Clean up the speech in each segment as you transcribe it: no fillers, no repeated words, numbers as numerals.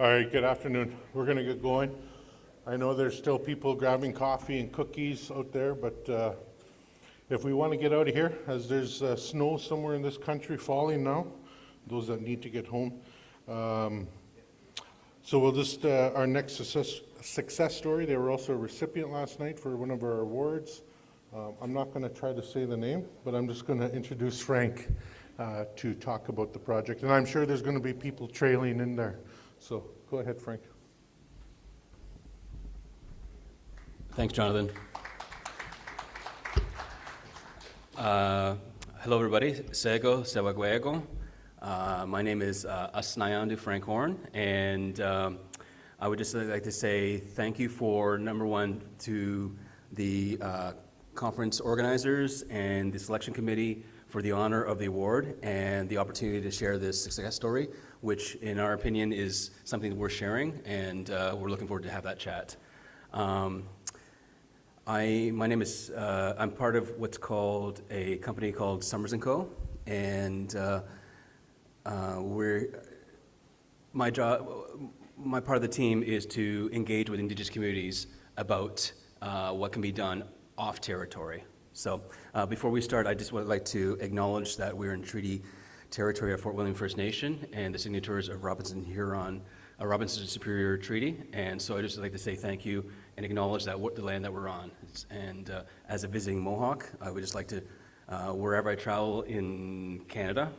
All right, good afternoon. We're going to get going. I know there's still people grabbing coffee and cookies out there, but if we want to get out of here, as there's snow somewhere in this country falling now, those that need to get home. So we'll just, our next success story, they were also a recipient last night for one of our awards. I'm not going to try to say the name, but I'm just going to introduce Frank to talk about the project. And I'm sure there's going to be people trailing in there. So go ahead, Frank. Thanks, Jonathan. Hello, everybody. Sego, Sewaguego. My name is Asnayandu Frank Horn, and I would just like to say thank you for, number one, to the conference organizers and the selection committee for the honor of the award and the opportunity to share this success story, which in our opinion is something that we're sharing, and we're looking forward to have that chat. My name is, I'm part of what's called a company called Summers & Co. And my part of the team is to engage with Indigenous communities about what can be done off territory. So before we start, I just would like to acknowledge that we're in treaty territory of Fort William First Nation and the signatories of Robinson Superior Treaty. And so I'd just like to say thank you and acknowledge that the land that we're on. And as a visiting Mohawk, I would just like to, wherever I travel in Canada,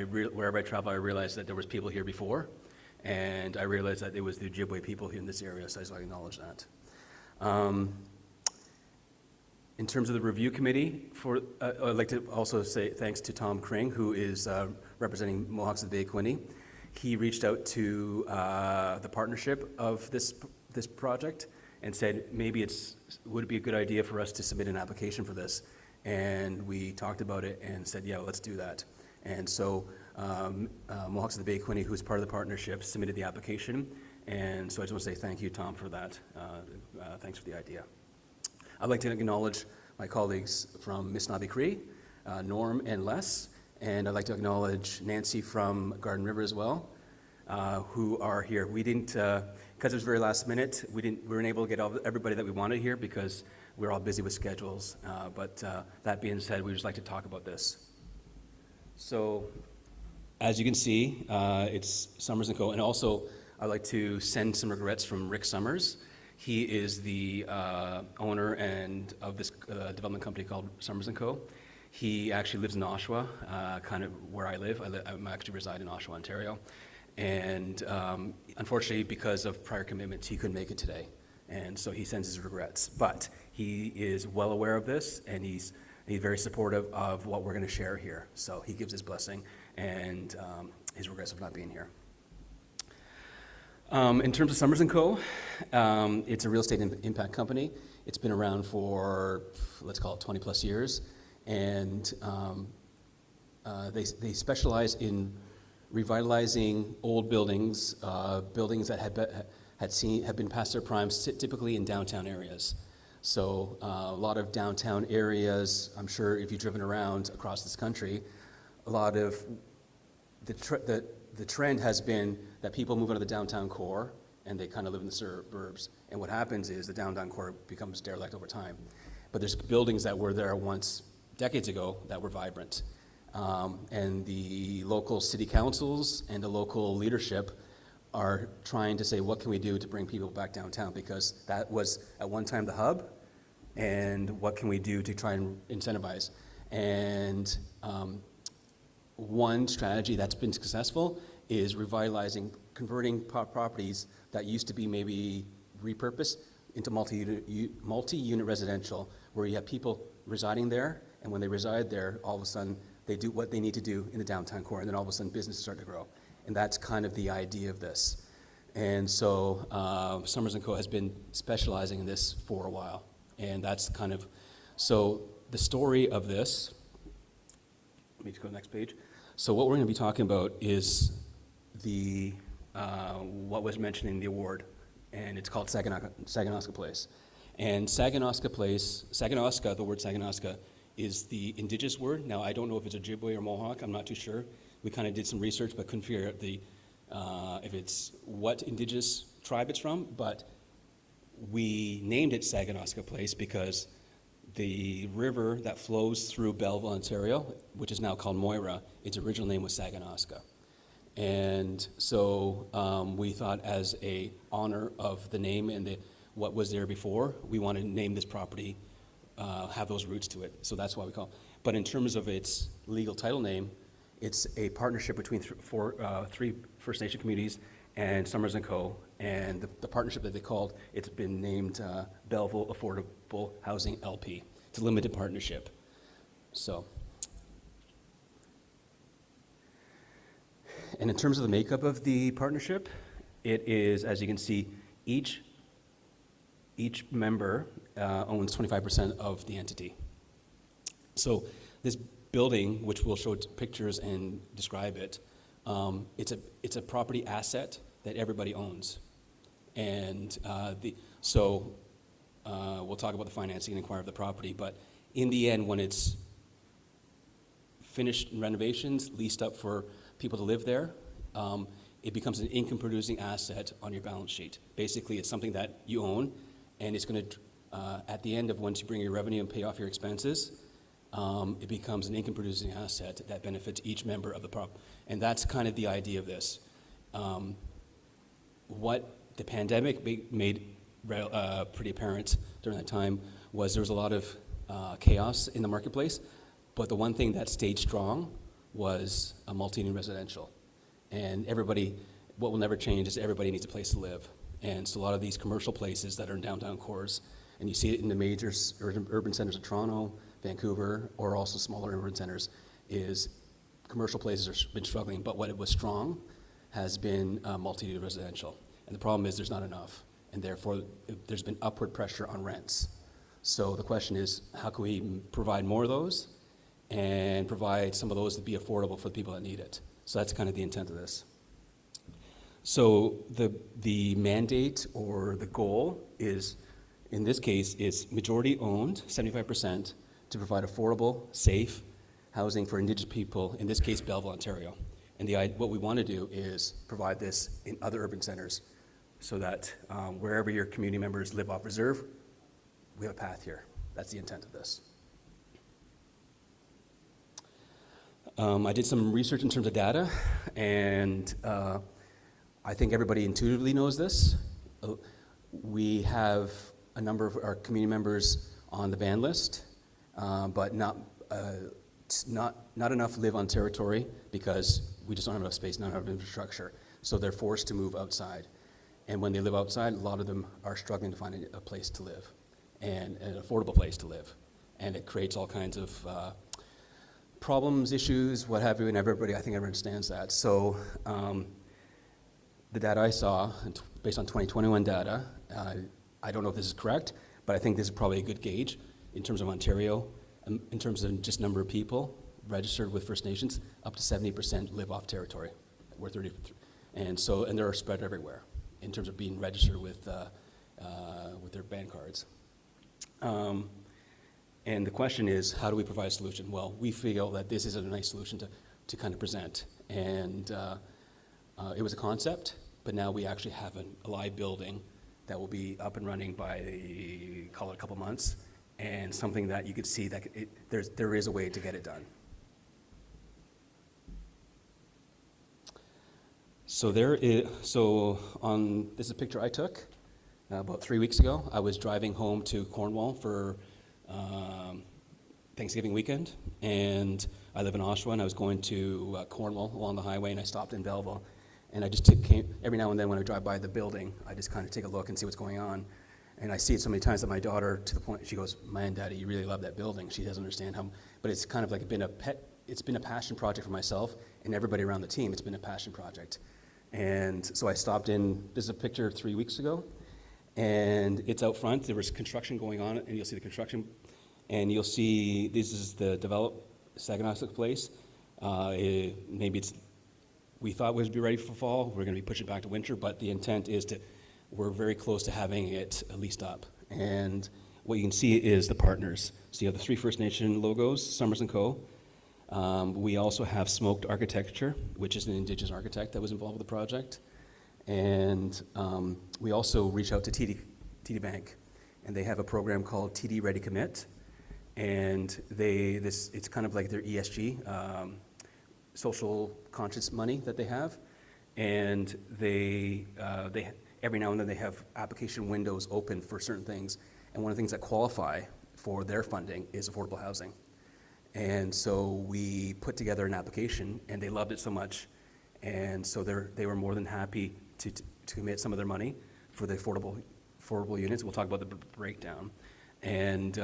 wherever I travel, I realize that there was people here before, and I realized that it was the Ojibwe people here in this area, so I just like to acknowledge that. In terms of the review committee, I'd like to also say thanks to Tom Kring, who is representing Mohawks of the Bay Quinte. He reached out to the partnership of this project and said maybe would it be a good idea for us to submit an application for this. And we talked about it and said, yeah, let's do that. And so Mohawks of the Bay Quinte, who's part of the partnership, submitted the application. And so I just want to say thank you, Tom, for that. Thanks for the idea. I'd like to acknowledge my colleagues from Misnabi Cree, Norm and Les, and I'd like to acknowledge Nancy from Garden River as well, who are here. We didn't, because it was very last minute, we weren't able to get everybody that we wanted here because we're all busy with schedules. But that being said, we'd just like to talk about this. So, as you can see, it's Summers & Co. And also, I'd like to send some regrets from Rick Summers. He is the owner of this development company called Summers & Co. He actually lives in Oshawa, kind of where I live. I actually reside in Oshawa, Ontario. And unfortunately, because of prior commitments, he couldn't make it today. And so he sends his regrets. But he is well aware of this, and he's very supportive of what we're going to share here. So he gives his blessing and his regrets of not being here. In terms of Summers & Co., it's a real estate impact company. It's been around for, let's call it 20 plus years. And they specialize in revitalizing old buildings, buildings that have been past their prime, typically in downtown areas. So a lot of downtown areas, I'm sure if you've driven around across this country, a lot of the trend has been that people move out of the downtown core and they kind of live in the suburbs. And what happens is the downtown core becomes derelict over time. But there's buildings that were there once, decades ago, that were vibrant. And the local city councils and the local leadership are trying to say, what can we do to bring people back downtown? Because that was at one time the hub, and what can we do to try and incentivize? And one strategy that's been successful is revitalizing, converting properties that used to be maybe repurposed into multi-unit residential, where you have people residing there, and when they reside there, all of a sudden they do what they need to do in the downtown core, and then all of a sudden businesses start to grow. And that's kind of the idea of this. And so Summers & Co. has been specializing in this for a while. And that's kind of, so the story of this, let me just go to the next page. So what we're going to be talking about is what was mentioned in the award, and it's called Saganauskas Place. And Saganauskas Place, Saganauskas, the word Saganauskas, is the indigenous word. Now, I don't know if it's Ojibwe or Mohawk, I'm not too sure. We kind of did some research, but couldn't figure out the if it's what Indigenous tribe it's from, but we named it Saganaska Place because the river that flows through Belleville, Ontario, which is now called Moira, its original name was Saganaska. And so we thought, as a honor of the name and what was there before, we wanted to name this property, have those roots to it. So that's why we call it. But in terms of its legal title name, it's a partnership between three First Nation communities and Summers & Co. And the partnership that they called, it's been named Belleville Affordable Housing LP. It's a limited partnership. So, and in terms of the makeup of the partnership, it is, as you can see, each member owns 25% of the entity. So this building, which we'll show pictures and describe it, it's a property asset that everybody owns. And we'll talk about the financing and inquire of the property, but in the end, when it's finished renovations, leased up for people to live there, it becomes an income-producing asset on your balance sheet. Basically, it's something that you own, and it's going to, at the end of once you bring your revenue and pay off your expenses, it becomes an income-producing asset that benefits each member of the prop. And that's kind of the idea of this. What the pandemic made pretty apparent during that time was there was a lot of chaos in the marketplace, but the one thing that stayed strong was a multi-unit residential. And everybody, what will never change is everybody needs a place to live. And so a lot of these commercial places that are in downtown cores, and you see it in the major urban centers of Toronto, Vancouver, or also smaller urban centers, is commercial places have been struggling, but what it was strong has been multi-unit residential. And the problem is there's not enough, and therefore there's been upward pressure on rents. So the question is, how can we provide more of those and provide some of those to be affordable for the people that need it? So that's kind of the intent of this. So the mandate or the goal is, in this case, is majority owned, 75%, to provide affordable, safe housing for Indigenous people, in this case, Belleville, Ontario. And what we want to do is provide this in other urban centers so that wherever your community members live off reserve, we have a path here. That's the intent of this. I did some research in terms of data, and I think everybody intuitively knows this. We have a number of our community members on the ban list, but not enough live on territory because we just don't have enough space, not enough infrastructure. So they're forced to move outside. And when they live outside, a lot of them are struggling to find a place to live, and an affordable place to live. And it creates all kinds of problems, issues, what have you, and everybody, I think everyone understands that. So the data I saw, based on 2021 data, I don't know if this is correct, but I think this is probably a good gauge in terms of Ontario, in terms of just number of people registered with First Nations, up to 70% live off territory. We're 30, and they're spread everywhere in terms of being registered with their band cards. And the question is, how do we provide a solution? Well, we feel that this is a nice solution to kind of present. And it was a concept, but now we actually have a live building that will be up and running by, call it a couple months, and something that you could see that there is a way to get it done. So this is a picture I took about 3 weeks ago. I was driving home to Cornwall for Thanksgiving weekend, and I live in Oshawa, and I was going to Cornwall along the highway, and I stopped in Belleville, and I just every now and then when I drive by the building, I just kind of take a look and see what's going on. And I see it so many times that my daughter, to the point, she goes, "Man, Daddy, you really love that building." She doesn't understand how, but it's kind of like it's been a passion project for myself and everybody around the team. It's been a passion project. And so I stopped in, this is a picture 3 weeks ago, and it's out front. There was construction going on, and you'll see the construction, and you'll see this is the developed Saganaska Place. We thought we'd be ready for fall. We're going to be pushing back to winter, but the intent is we're very close to having it leased up. And what you can see is the partners. So you have the three First Nation logos, Summers & Co., We also have Smoked Architecture, which is an Indigenous architect that was involved with the project. And we also reached out to TD Bank, and they have a program called TD Ready Commit. And it's kind of like their ESG, social conscious money that they have. And they every now and then they have application windows open for certain things. And one of the things that qualify for their funding is affordable housing. And so we put together an application, and they loved it so much. And so they were more than happy to commit some of their money for the affordable units. We'll talk about the breakdown. And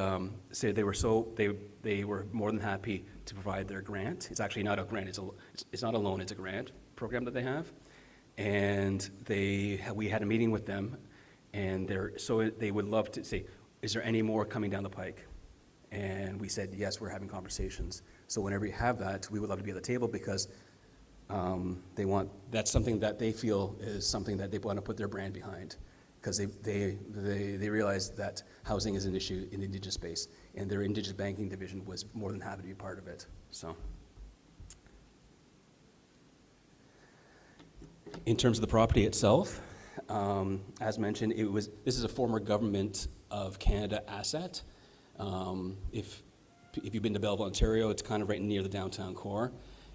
so they were more than happy to provide their grant. It's actually not a grant, it's not a loan, it's a grant program that they have. And we had a meeting with them, and they would love to say, is there any more coming down the pike? And we said, yes, we're having conversations. So whenever you have that, we would love to be at the table, because that's something that they feel is something that they want to put their brand behind, because they realize that housing is an issue in the Indigenous space, and their Indigenous banking division was more than happy to be part of it. So, in terms of the property itself, as mentioned, this is a former Government of Canada asset. If you've been to Belleville, Ontario, it's kind of right near the downtown core.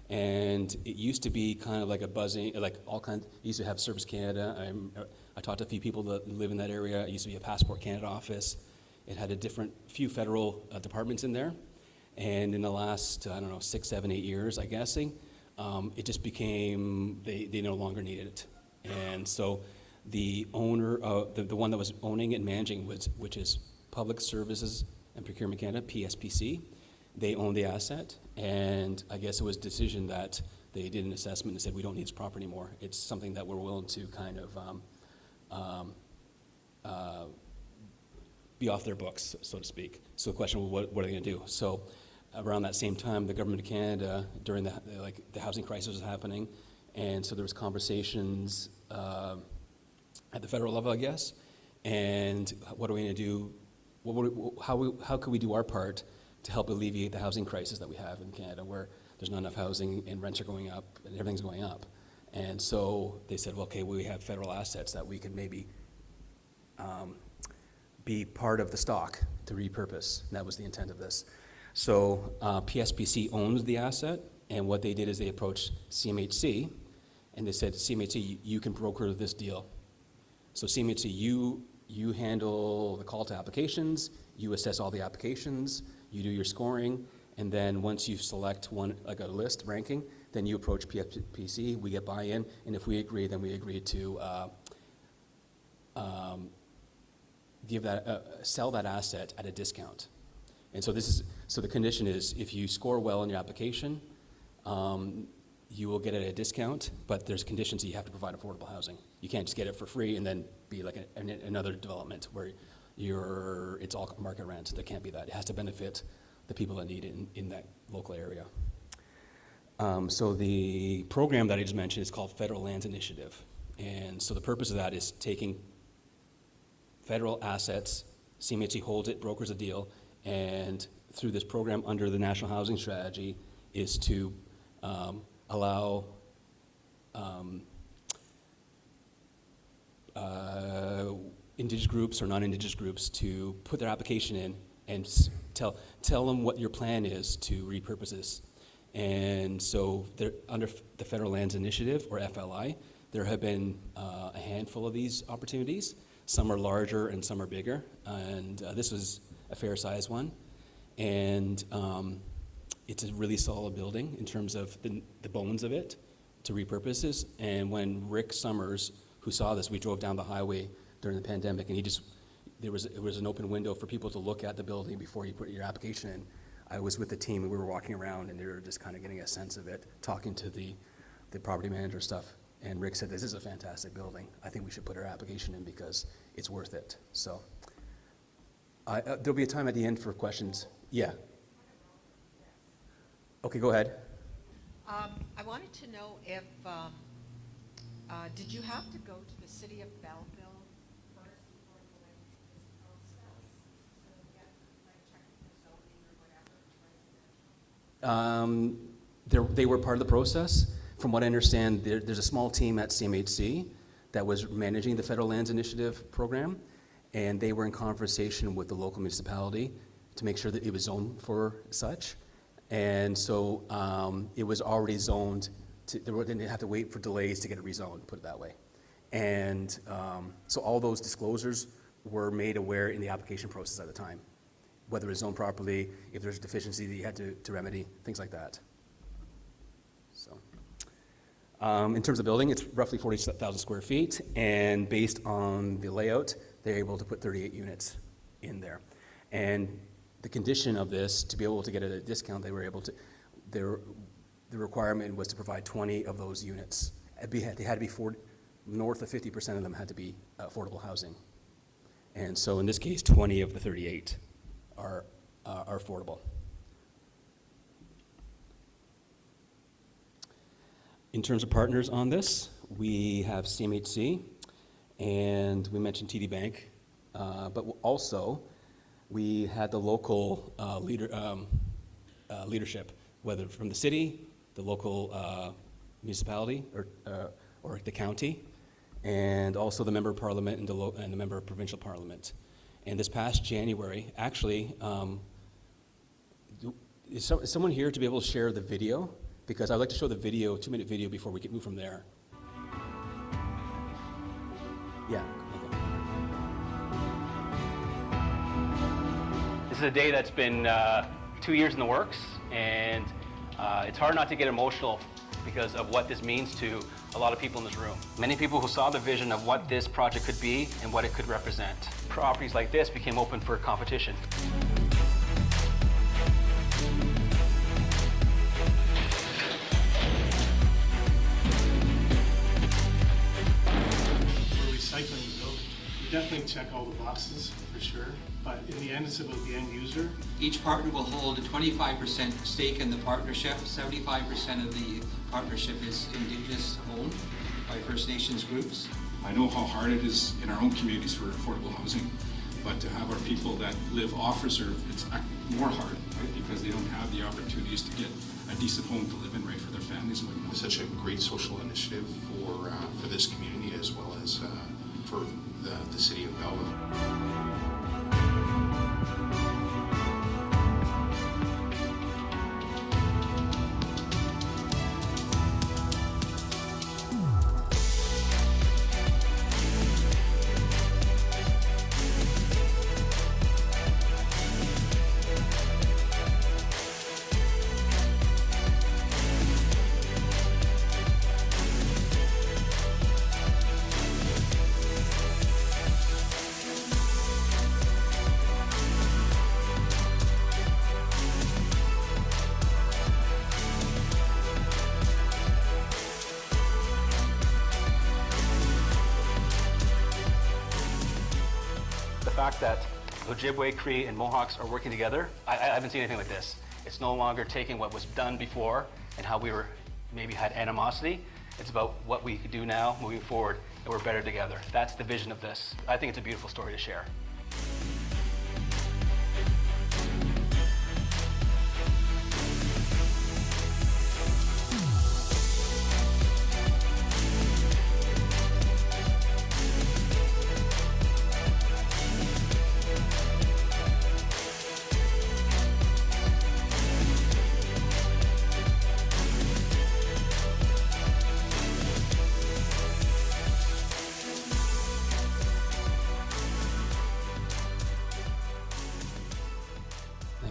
And it used to be kind of like a buzzing, like all kinds, it used to have Service Canada. I talked to a few people that live in that area. It used to be a Passport Canada office. It had few federal departments in there. And in the last, 6, 7, 8 years, I'm guessing, it just became, they no longer needed it. And so the owner, the one that was owning and managing, which is Public Services and Procurement Canada, PSPC, they own the asset, and I guess it was a decision that they did an assessment and said, we don't need this property anymore. It's something that we're willing to kind of be off their books, so to speak. So the question was, what are they going to do? So around that same time, the Government of Canada, during the housing crisis was happening, and so there was conversations at the federal level, I guess, and what are we going to do? How could we do our part to help alleviate the housing crisis that we have in Canada, where there's not enough housing and rents are going up and everything's going up? And so they said, well, okay, we have federal assets that we could maybe be part of the stock to repurpose. And that was the intent of this. So PSPC owns the asset, and what they did is they approached CMHC, and they said, CMHC, you can broker this deal. So CMHC, you handle the call to applications, you assess all the applications, you do your scoring, and then once you select one, like a list ranking, then you approach PSPC, we get buy-in, and if we agree, then we agree to sell that asset at a discount. And so the condition is, if you score well in your application, you will get it at a discount, but there's conditions that you have to provide affordable housing. You can't just get it for free and then be like another development where it's all market rent. That can't be that. It has to benefit the people that need it in that local area. So the program that I just mentioned is called Federal Lands Initiative. And so the purpose of that is taking federal assets, CMHC holds it, brokers a deal, and through this program under the National Housing Strategy is to allow Indigenous groups or non-Indigenous groups to put their application in and tell them what your plan is to repurpose this. And so under the Federal Lands Initiative, or FLI, there have been a handful of these opportunities. Some are larger and some are bigger, and this was a fair-sized one. And it's a really solid building in terms of the bones of it to repurpose this. And when Rick Summers, who saw this, we drove down the highway during the pandemic, and it was an open window for people to look at the building before you put your application in. I was with the team, and we were walking around, and they were just kind of getting a sense of it, talking to the property manager stuff. And Rick said, this is a fantastic building. I think we should put our application in because it's worth it. So there'll be a time at the end for questions. Yeah. Okay, go ahead. I wanted to know if, did you have to go to the city of Belleville first before you went through this process to get, like, check the zoning or whatever, residential? They were part of the process. From what I understand, there's a small team at CMHC that was managing the Federal Lands Initiative program, and they were in conversation with the local municipality to make sure that it was zoned for such. And so it was already zoned. They didn't have to wait for delays to get it rezoned, put it that way. And so all those disclosures were made aware in the application process at the time, whether it's zoned properly, if there's a deficiency that you had to remedy, things like that. So, in terms of building, it's roughly 40,000 square feet, and based on the layout, they're able to put 38 units in there. And the condition of this, to be able to get a discount, they were able to, the requirement was to provide 20 of those units. They had to be north of 50% of them had to be affordable housing. And so in this case, 20 of the 38 are affordable. In terms of partners on this, we have CMHC, and we mentioned TD Bank, but also we had the local leadership, whether from the city, the local municipality, or the county, and also the member of parliament and the member of provincial parliament. And this past January, actually, is someone here to be able to share the video? Because I'd like to show the video, 2-minute video, before we can move from there. Yeah. Okay. This is a day that's been 2 years in the works, and it's hard not to get emotional because of what this means to a lot of people in this room. Many people who saw the vision of what this project could be and what it could represent. Properties like this became open for competition. Recycling the building. We definitely check all the boxes for sure, but in the end it's about the end user. Each partner will hold a 25% stake in the partnership. 75% of the partnership is Indigenous owned by First Nations groups. I know how hard it is in our own communities for affordable housing, but to have our people that live off reserve, it's more hard, right? Because they don't have the opportunities to get a decent home to live in, right, for their families. It's such a great social initiative for this community as well as for the city of Belleville. The fact that Ojibwe, Cree, and Mohawks are working together, I haven't seen anything like this. It's no longer taking what was done before and how we were maybe had animosity. It's about what we could do now moving forward, and we're better together. That's the vision of this. I think it's a beautiful story to share.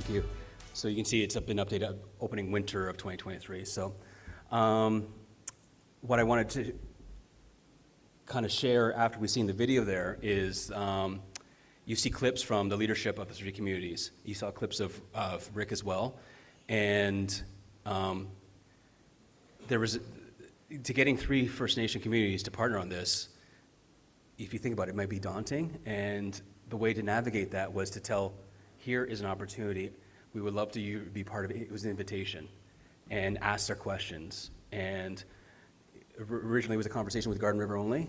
Thank you. So you can see it's been updated opening winter of 2023. So what I wanted to kind of share after we've seen the video there is you see clips from the leadership of the 3 communities. You saw clips of Rick as well. And there was, to getting 3 First Nation communities to partner on this, if you think about it, it might be daunting. And the way to navigate that was to tell, here is an opportunity. We would love to be part of it. It was an invitation, and ask their questions. And originally it was a conversation with Garden River only,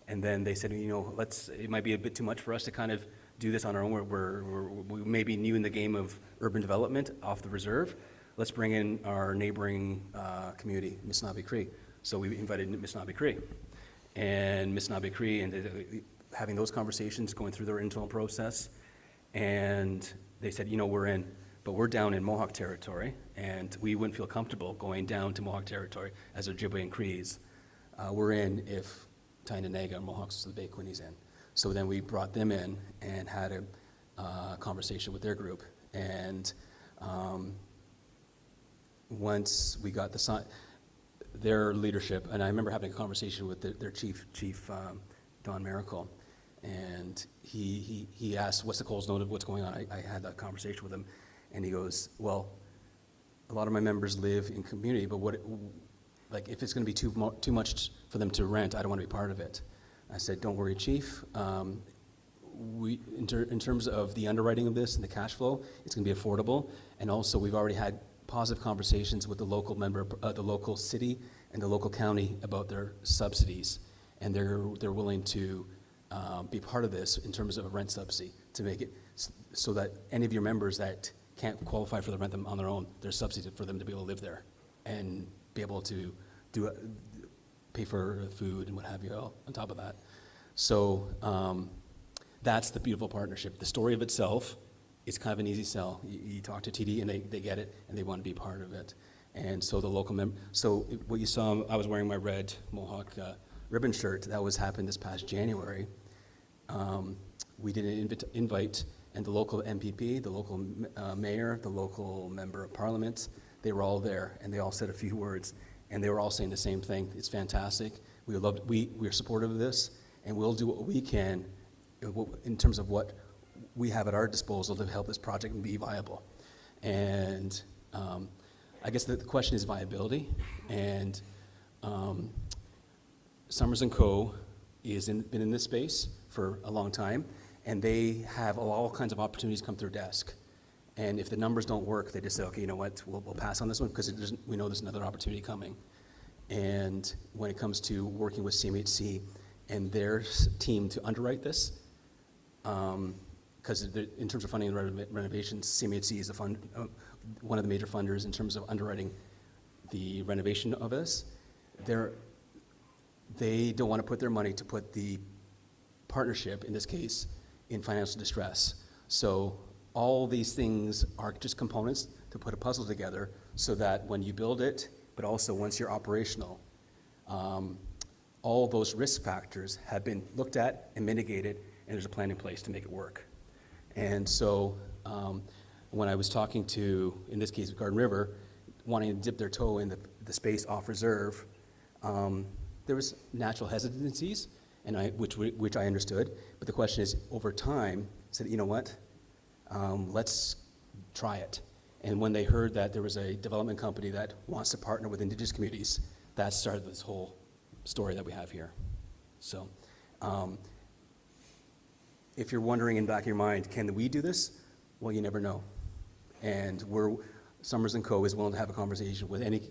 and then they said, you know, it might be a bit too much for us to kind of do this on our own. We may be new in the game of urban development off the reserve. let's bring in our neighboring community, Missinaba Cree. So we invited Missinaba Cree. And Missinaba Cree, and having those conversations, going through their internal process, and they said, you know, we're in, but we're down in Mohawk territory, and we wouldn't feel comfortable going down to Mohawk territory as Ojibwe and Crees. We're in if Tyendinaga or Mohawks of the Bay Quinny's in. So then we brought them in and had a conversation with their group. And once we got their leadership, and I remember having a conversation with their chief Don Miracle, and he asked, what's the Coles note of what's going on? I had that conversation with him, and he goes, well, a lot of my members live in community, but like if it's going to be too much for them to rent, I don't want to be part of it. I said, don't worry, Chief. In terms of the underwriting of this and the cash flow, it's going to be affordable, and also we've already had positive conversations with the local the local city and the local county about their subsidies, and they're willing to be part of this in terms of a rent subsidy to make it so that any of your members that can't qualify for the rent on their own, there's subsidy for them to be able to live there and be able to pay for food and what have you on top of that. So that's the beautiful partnership. The story of itself is kind of an easy sell. You talk to TD and they get it and they want to be part of it. And so the local so what you saw, I was wearing my red Mohawk ribbon shirt. That happened this past January. We did an invite, and the local MPP, the local mayor, the local member of parliament, they were all there, and they all said a few words, and they were all saying the same thing. It's fantastic. We are supportive of this, and we'll do what we can in terms of what we have at our disposal to help this project be viable. And I guess the question is viability, and Summers & Co. been in this space for a long time, and they have all kinds of opportunities come through desk. And if the numbers don't work, they just say, okay, you know what, we'll pass on this one because we know there's another opportunity coming. And when it comes to working with CMHC and their team to underwrite this, because in terms of funding and renovations, CMHC is one of the major funders in terms of underwriting the renovation of this. They don't want to put their money to put the partnership, in this case, in financial distress. So all these things are just components to put a puzzle together so that when you build it, but also once you're operational, all those risk factors have been looked at and mitigated, and there's a plan in place to make it work. And so when I was talking to, in this case, Garden River, wanting to dip their toe in the space off reserve, there was natural hesitancies, and which I understood. But the question is, over time, said, you know what, let's try it. And when they heard that there was a development company that wants to partner with Indigenous communities, that started this whole story that we have here. So if you're wondering in the back of your mind, can we do this? Well, you never know. And Summers & Co. is willing to have a conversation with any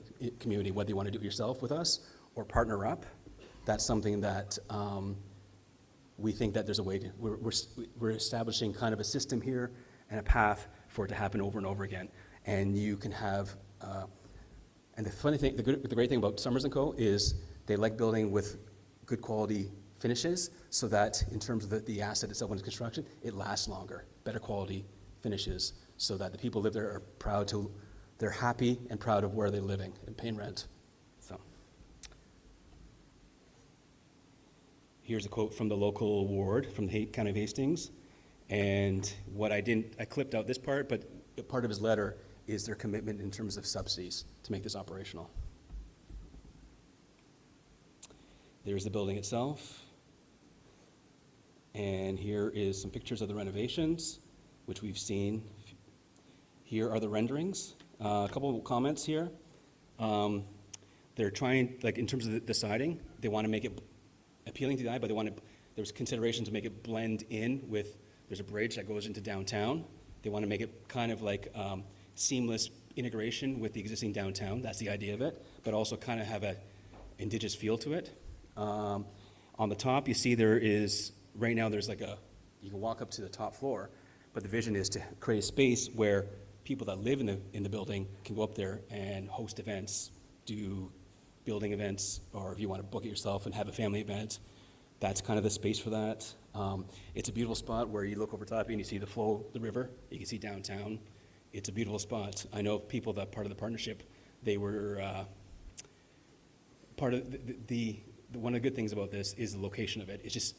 community, whether you want to do it yourself with us or partner up. That's something that we think that there's a way to, we're establishing kind of a system here and a path for it to happen over and over again. And you can have, and the funny thing, the great thing about Summers & Co. is they like building with good quality finishes so that in terms of the asset itself when it's construction, it lasts longer, better quality finishes so that the people who live there are they're happy and proud of where they're living and paying rent. So here's a quote from the local ward from the County of Hastings. And I clipped out this part, but part of his letter is their commitment in terms of subsidies to make this operational. There's the building itself. And here is some pictures of the renovations, which we've seen. Here are the renderings. A couple of comments here. They're trying, like in terms of the siding, they want to make it appealing to the eye, but there's consideration to make it blend in with, there's a bridge that goes into downtown. They want to make it kind of like seamless integration with the existing downtown. That's the idea of it, but also kind of have a Indigenous feel to it. On the top, you see right now there's you can walk up to the top floor, but the vision is to create a space where people that live in the building can go up there and host events, do building events, or if you want to book it yourself and have a family event, that's kind of the space for that. It's a beautiful spot where you look over top and you see the flow, the river, you can see downtown. It's a beautiful spot. I know people that part of the partnership, they were part of one of the good things about this is the location of it. It's just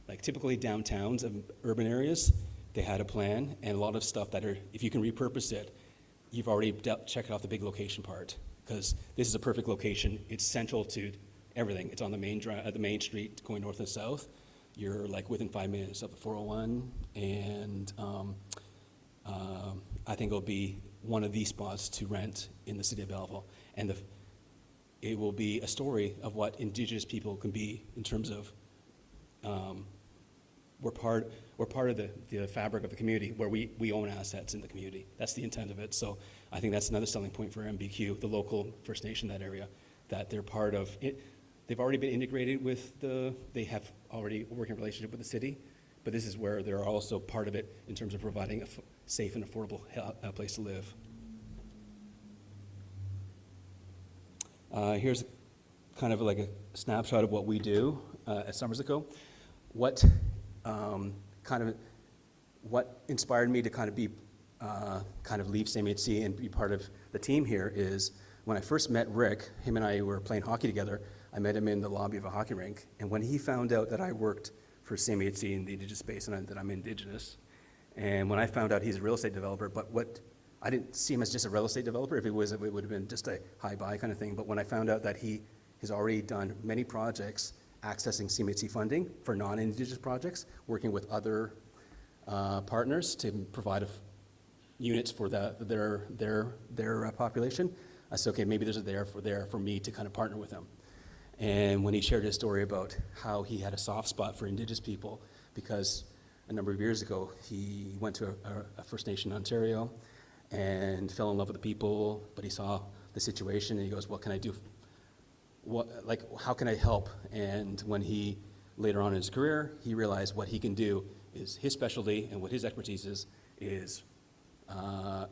like typically downtowns of urban areas, they had a plan and a lot of stuff that are, if you can repurpose it, you've already checked off the big location part, because this is a perfect location. It's central to everything. It's on the main street going north and south. You're like within 5 minutes of the 401, and I think it'll be one of these spots to rent in the city of Belleville. And it will be a story of what Indigenous people can be in terms of we're part of the fabric of the community, where we own assets in the community. That's the intent of it. So I think that's another selling point for MBQ, the local First Nation in that area, that they're part of it. They've already been integrated with they have already a working relationship with the city, but this is where they're also part of it in terms of providing a safe and affordable place to live. Here's kind of like a snapshot of what we do at Summers & Co. What inspired me to kind of be leave CMHC and be part of the team here is when I first met Rick. Him and I were playing hockey together. I met him in the lobby of a hockey rink, and when he found out that I worked for CMHC in the Indigenous space and that I'm Indigenous, and when I found out he's a real estate developer, but I didn't see him as just a real estate developer. If it was, it would have been just a high-buy kind of thing. But when I found out that he has already done many projects accessing CMHC funding for non-Indigenous projects, working with other partners to provide units for their population, I said, okay, maybe there's a there for me to kind of partner with him. And when he shared his story about how he had a soft spot for Indigenous people, because a number of years ago he went to a First Nation in Ontario and fell in love with the people, but he saw the situation and he goes, what can I do? How can I help? And when he, later on in his career, he realized what he can do is his specialty, and what his expertise is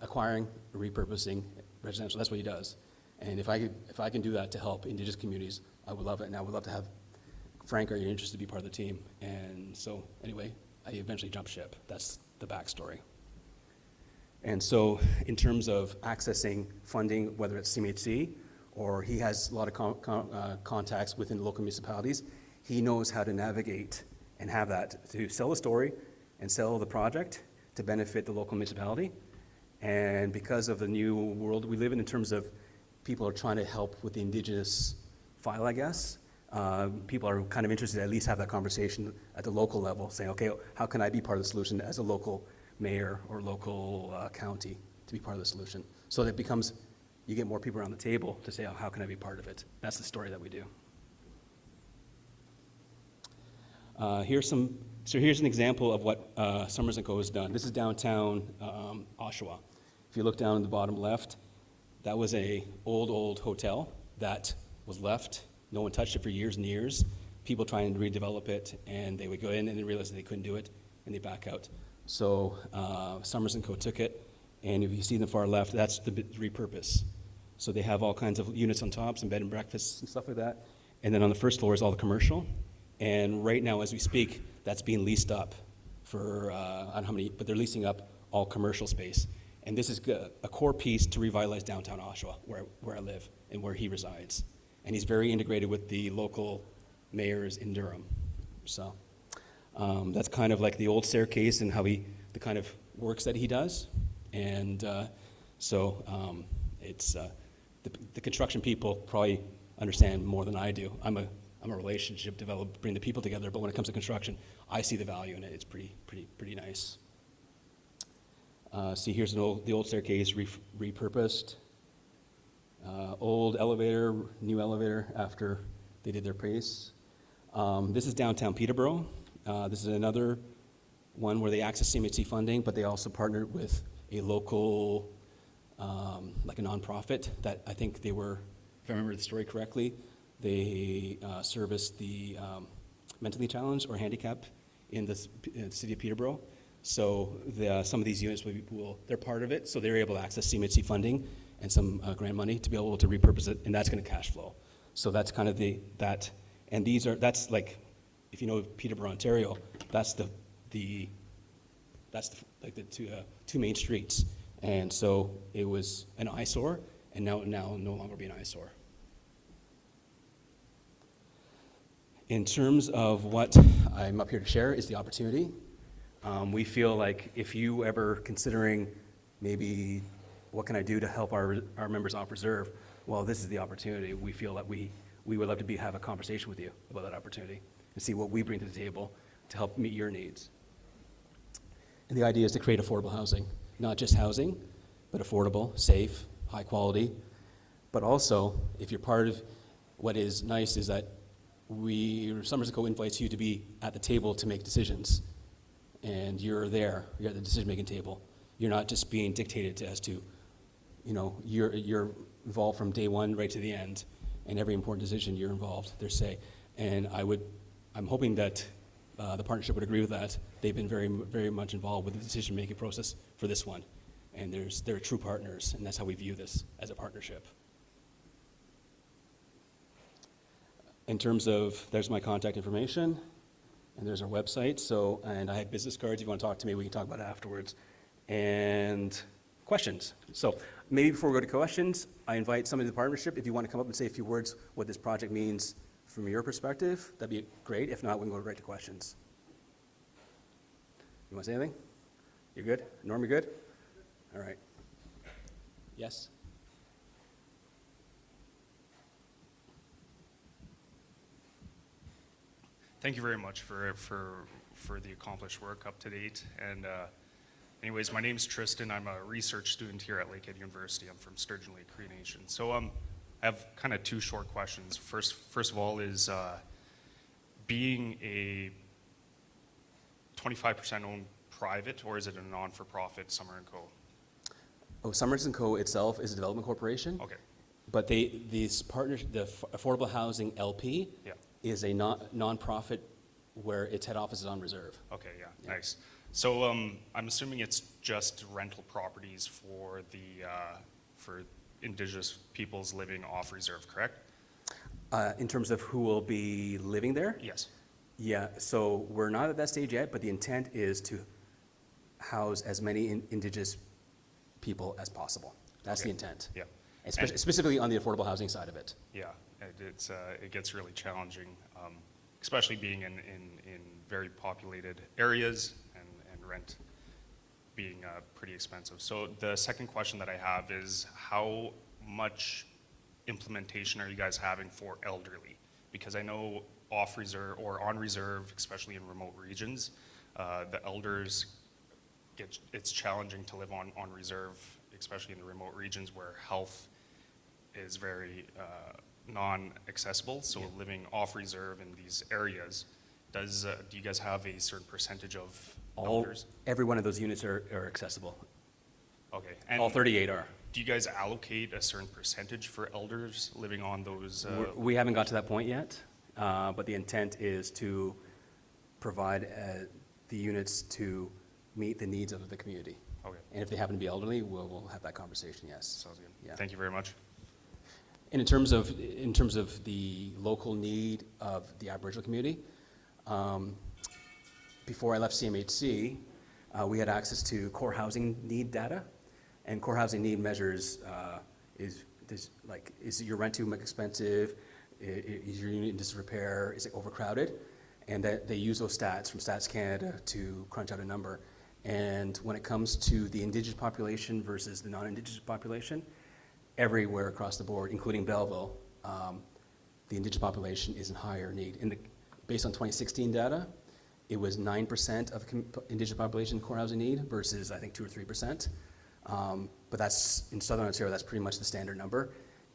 acquiring, repurposing residential. That's what he does. And if I can do that to help Indigenous communities, I would love it. And I would love to have Frank, are you interested to be part of the team? And so anyway, I eventually jumped ship. That's the backstory. And so in terms of accessing funding, whether it's CMHC or he has a lot of contacts within local municipalities, he knows how to navigate and have that to sell a story and sell the project to benefit the local municipality. And because of the new world we live in terms of people are trying to help with the Indigenous file, I guess, people are kind of interested to at least have that conversation at the local level, saying, okay, how can I be part of the solution as a local mayor or local county to be part of the solution? So that it becomes, you get more people around the table to say, oh, how can I be part of it? That's the story that we do. Here's an example of what Summers & Co. has done. This is downtown Oshawa. If you look down in the bottom left, that was a old hotel that was left. No one touched it for years and years. People trying to redevelop it, and they would go in and they realized they couldn't do it, and they back out. So Summers & Co. took it, and if you see the far left, that's the repurpose. So they have all kinds of units on top, some bed and breakfasts and stuff like that. And then on the first floor is all the commercial. And right now, as we speak, that's being leased up for, I don't know how many, but they're leasing up all commercial space. And this is a core piece to revitalize downtown Oshawa, where I live and where he resides. And he's very integrated with the local mayors in Durham. So that's kind of like the old staircase and how the kind of works that he does. And it's the construction people probably understand more than I do. I'm a relationship developer, bring the people together, but when it comes to construction, I see the value in it. It's pretty nice. See, here's the old staircase repurposed. Old elevator, new elevator after they did their pace. This is downtown Peterborough. This is another one where they access CMHC funding, but they also partnered with a local, like a nonprofit that I think they were, if I remember the story correctly, they service the mentally challenged or handicapped in the city of Peterborough. So some of these units they're part of it, so they're able to access CMHC funding and some grant money to be able to repurpose it, and that's going to cash flow. So that's kind of that's like, if you know Peterborough, Ontario, that's the two main streets. And so it was an eyesore, and now no longer be an eyesore. In terms of what I'm up here to share is the opportunity. We feel like if you ever considering maybe what can I do to help our members off reserve, well, this is the opportunity. We feel that we would love to have a conversation with you about that opportunity and see what we bring to the table to help meet your needs. And the idea is to create affordable housing, not just housing, but affordable, safe, high quality. But also, if you're part of what is nice is that Summers & Co invites you to be at the table to make decisions. And you're there, you're at the decision-making table. You're not just being dictated as to, you're involved from day one right to the end, and every important decision you're involved, there's say. And I'm hoping that the partnership would agree with that. They've been very, very much involved with the decision-making process for this one. And they're true partners, and that's how we view this as a partnership. In terms of, there's my contact information, and there's our website. And I have business cards. If you want to talk to me, we can talk about it afterwards. And questions. So maybe before we go to questions, I invite somebody to the partnership. If you want to come up and say a few words what this project means from your perspective, that'd be great. If not, we can go right to questions. You want to say anything? You're good? Norm, you good? All right. Yes? Thank you very much for the accomplished work up to date. And anyways, my name's Tristan. I'm a research student here at Lakehead University. I'm from Sturgeon Lake Cree Nation. So I have kind of two short questions. First of all is being a 25% owned private, or is it a non-for-profit Summer & Co? Oh, Summers & Co. itself is a development corporation. Okay. But the Affordable Housing LP is a non-profit where its head office is on reserve. Okay, yeah. Nice. So I'm assuming it's just rental properties for for Indigenous peoples living off reserve, correct? In terms of who will be living there? Yes. Yeah, so we're not at that stage yet, but the intent is to house as many Indigenous people as possible. That's the intent. Yeah. Specifically on the affordable housing side of it. Yeah, it gets really challenging, especially being in very populated areas and rent being pretty expensive. So the second question that I have is how much implementation are you guys having for elderly? Because I know off reserve or on reserve, especially in remote regions, the elders it's challenging to live on reserve, especially in the remote regions where health is very non-accessible. So living off reserve in these areas, do you guys have a certain percentage of elders? Every one of those units are accessible. Okay. And all 38 are. Do you guys allocate a certain percentage for elders living on those? We haven't got to that point yet, but the intent is to provide the units to meet the needs of the community. Okay. And if they happen to be elderly, we'll have that conversation, yes. Sounds good. Yeah. Thank you very much. And in terms of the local need of the Aboriginal community, before I left CMHC, we had access to core housing need data, and core housing need measures is your rent too much expensive, is your unit in disrepair, is it overcrowded, and that they use those stats from Stats Canada to crunch out a number. And when it comes to the Indigenous population versus the non-Indigenous population, everywhere across the board, including Belleville, the Indigenous population is in higher need. Based on 2016 data, it was 9% of Indigenous population core housing need versus I think 2 or 3%. But that's in Southern Ontario, that's pretty much the standard number.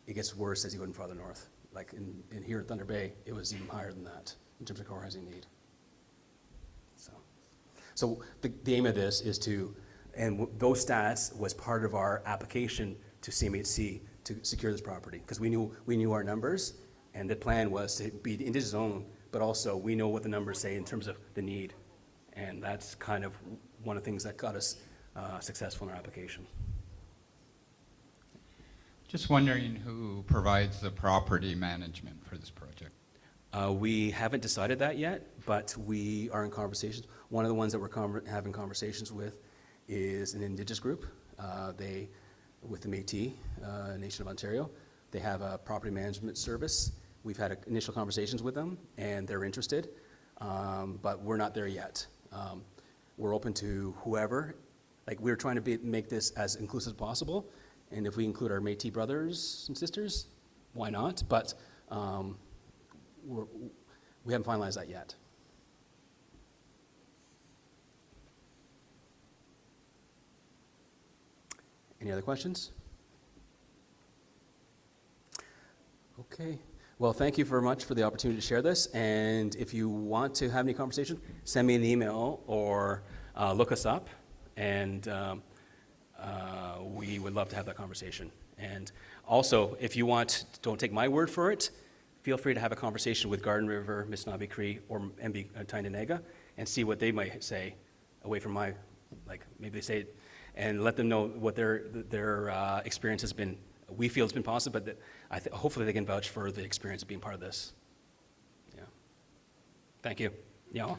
It gets worse as you go in farther north. Like in here in Thunder Bay, it was even higher than that in terms of core housing need. So the aim of this is and those stats was part of our application to CMHC to secure this property, because we knew our numbers, and the plan was to be Indigenous owned, but also we know what the numbers say in terms of the need, and that's kind of one of the things that got us successful in our application. Just wondering who provides the property management for this project? We haven't decided that yet, but we are in conversations. One of the ones that we're having conversations with is an Indigenous group. They, with the Métis Nation of Ontario, they have a property management service. We've had initial conversations with them, and they're interested, but we're not there yet. We're open to whoever. Like, we're trying to make this as inclusive as possible, and if we include our Métis brothers and sisters, why not? But we haven't finalized that yet. Any other questions? Okay. Well, thank you very much for the opportunity to share this. And if you want to have any conversation, send me an email or look us up, and we would love to have that conversation. And also, if you want, don't take my word for it, feel free to have a conversation with Garden River, Missinaba Cree, or MB Tyndonega, and see what they might say away from my, like, maybe they say, and let them know what their experience has been. We feel it's been positive, but hopefully they can vouch for the experience of being part of this. Yeah. Thank you. Yeah.